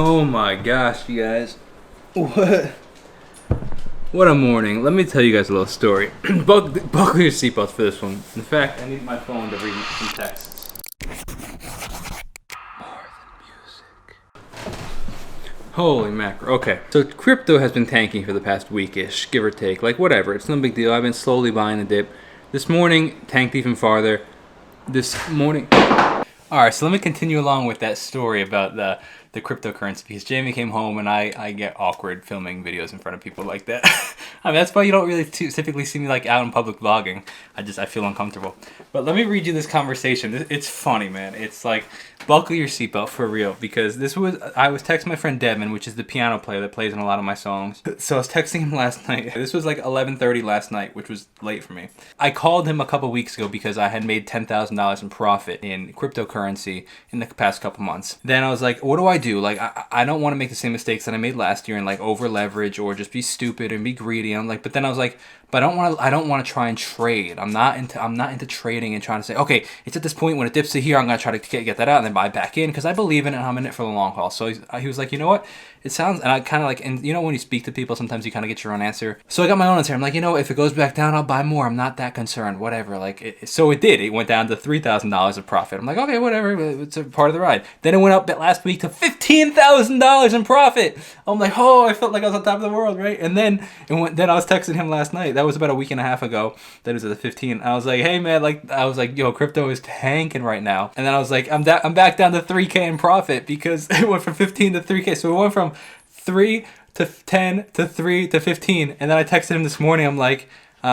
Oh my gosh, you guys. What a morning. Let me tell you guys a little story. Buckle your seatbelts for this one. In fact, I need my phone to read some texts. More than music. Holy mackerel. Okay. So crypto has been tanking for the past weekish, give or take. Like whatever. It's no big deal. I've been slowly buying the dip. This morning, tanked even farther. This morning... Alright, so let me continue along with that story about the cryptocurrency, because Jamie came home and I get awkward filming videos in front of people like that. I mean, that's why you don't really typically see me like out in public vlogging. I feel uncomfortable. But let me read you this conversation. It's funny, man. It's like, buckle your seatbelt for real, because I was texting my friend Devin, which is the piano player that plays in a lot of my songs. So I was texting him last night. This was like 11:30 last night, which was late for me. I called him a couple weeks ago because I had made $10,000 in profit in cryptocurrency in the past couple months. Then I was like, what do I do? Like, I don't want to make the same mistakes that I made last year and like over leverage or just be stupid and be greedy. I'm like, but then I was like, but I don't want to try and trade. I'm not into trading and trying to say, okay, it's at this point when it dips to here, I'm gonna try to get that out and then buy back in, because I believe in it and I'm in it for the long haul. So he was like, you know what? It sounds, and I kind of like, and you know when you speak to people, sometimes you kind of get your own answer. So I got my own answer. I'm like, you know, if it goes back down, I'll buy more. I'm not that concerned. Whatever. Like, so it did. It went down to $3,000 of profit. I'm like, okay, whatever. It's a part of the ride. Then it went up last week to $15,000 in profit. I'm like, oh, I felt like I was on top of the world, right? And then then I was texting him last night. That was about a week and a half ago. That was at the 15. I was like, hey man, I was like, yo, crypto is tanking right now. And then I was like, I'm back down to 3K in profit, because it went from 15 to 3K. So it went from 3 to 10 to 3 to 15. And then I texted him this morning. I'm like,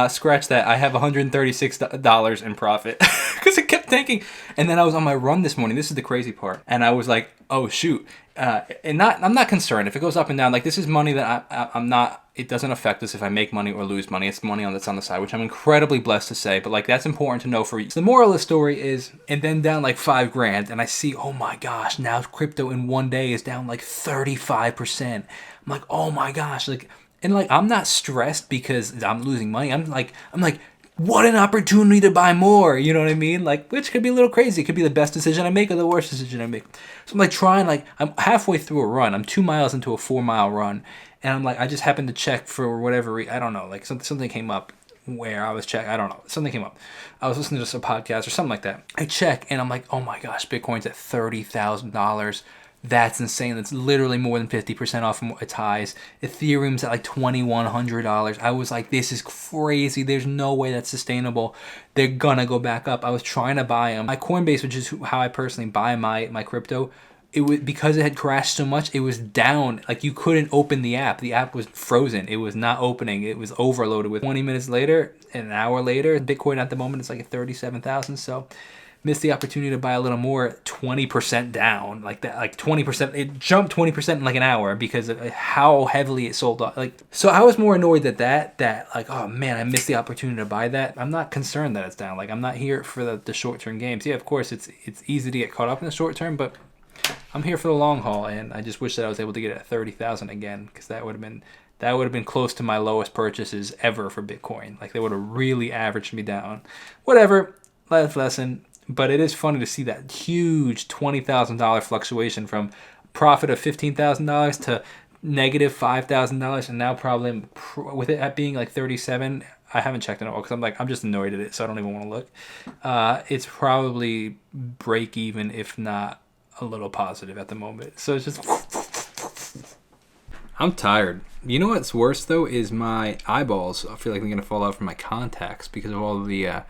scratch that. I have $136 in profit because it kept tanking. And then I was on my run this morning. This is the crazy part. And I was like, oh shoot. I'm not concerned if it goes up and down. Like, this is money that I'm not. It doesn't affect us if I make money or lose money. It's money that's on the side, which I'm incredibly blessed to say. But like, that's important to know for you. So the moral of the story is, and then down like $5,000, and I see, oh my gosh, now crypto in one day is down like 35%. I'm like, oh my gosh, like, and like, I'm not stressed because I'm losing money. I'm like, what an opportunity to buy more. You know what I mean? Like, which could be a little crazy. It could be the best decision I make or the worst decision I make. So I'm like I'm halfway through a run. I'm 2 miles into a 4-mile run. And I'm like, I just happened to check for whatever I don't know, like something came up where I was checking. I don't know. Something came up. I was listening to a podcast or something like that. I check and I'm like, oh my gosh, Bitcoin's at $30,000. That's insane. That's literally more than 50% off from its highs. Ethereum's at like $2,100. I was like, this is crazy. There's no way that's sustainable. They're gonna go back up. I was trying to buy them. My Coinbase, which is how I personally buy my crypto, it was, because it had crashed so much, it was down. Like, you couldn't open the app. The app was frozen. It was not opening. It was overloaded. With 20 minutes later, an hour later, Bitcoin at the moment is like at 37,000. So missed the opportunity to buy a little more. 20% down, like that, like 20%. It jumped 20% in like an hour because of how heavily it sold off. Like, so I was more annoyed that like, oh man, I missed the opportunity to buy that. I'm not concerned that it's down. Like, I'm not here for the short-term games. Yeah, of course, it's easy to get caught up in the short term, but I'm here for the long haul, and I just wish that I was able to get it at 30,000 again, because that would have been close to my lowest purchases ever for Bitcoin. Like, they would have really averaged me down. Whatever, life lesson. But it is funny to see that huge $20,000 fluctuation from profit of $15,000 to negative $5,000, and now probably with it at being like 37. I haven't checked it all because I'm just annoyed at it, so I don't even want to look. It's probably break even, if not a little positive at the moment. So it's just, I'm tired. You know what's worse though is my eyeballs. I feel like they're gonna fall out from my contacts because of all of the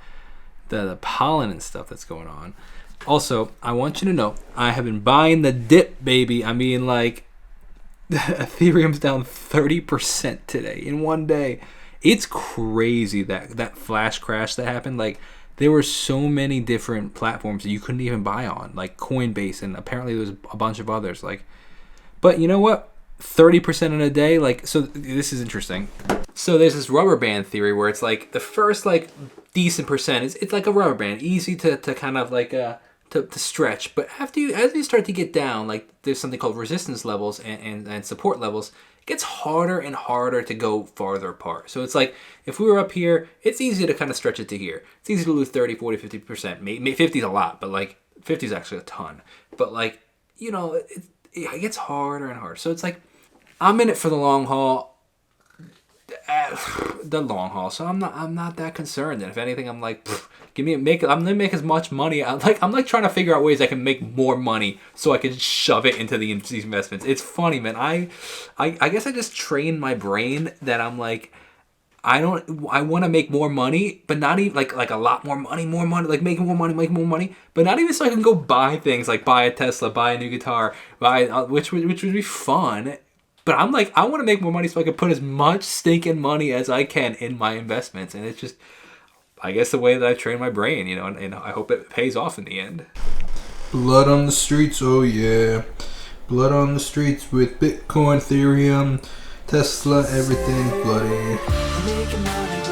pollen and stuff that's going on. Also, I want you to know I have been buying the dip, baby. I mean, like, Ethereum's down 30% today in one day. It's crazy that flash crash that happened. Like, there were so many different platforms that you couldn't even buy on, like Coinbase, and apparently there was a bunch of others. Like, but you know what? 30% in a day. Like, so this is interesting. So there's this rubber band theory where it's like the first like decent percent it's like a rubber band, easy to kind of like to stretch. But as you start to get down, like there's something called resistance levels and support levels. It gets harder and harder to go farther apart. So it's like, if we were up here, it's easy to kind of stretch it to here. It's easy to lose 30, 40, 50%. Maybe 50 is a lot, but like 50 is actually a ton. But like, you know, it gets harder and harder. So it's like I'm in it for the long haul. The long haul, so I'm not that concerned. And if anything, I'm like, I'm gonna make as much money. I'm like trying to figure out ways I can make more money so I can shove it into these investments. It's funny, man. I guess I just train my brain that I'm like, I want to make more money, but not even like a lot more money, like make more money, but not even so I can go buy things like buy a Tesla, buy a new guitar, which would be fun. But I'm like, I want to make more money so I can put as much stinking money as I can in my investments. And it's just, I guess, the way that I train my brain, and I hope it pays off in the end. Blood on the streets, oh yeah. Blood on the streets with Bitcoin, Ethereum, Tesla, everything bloody.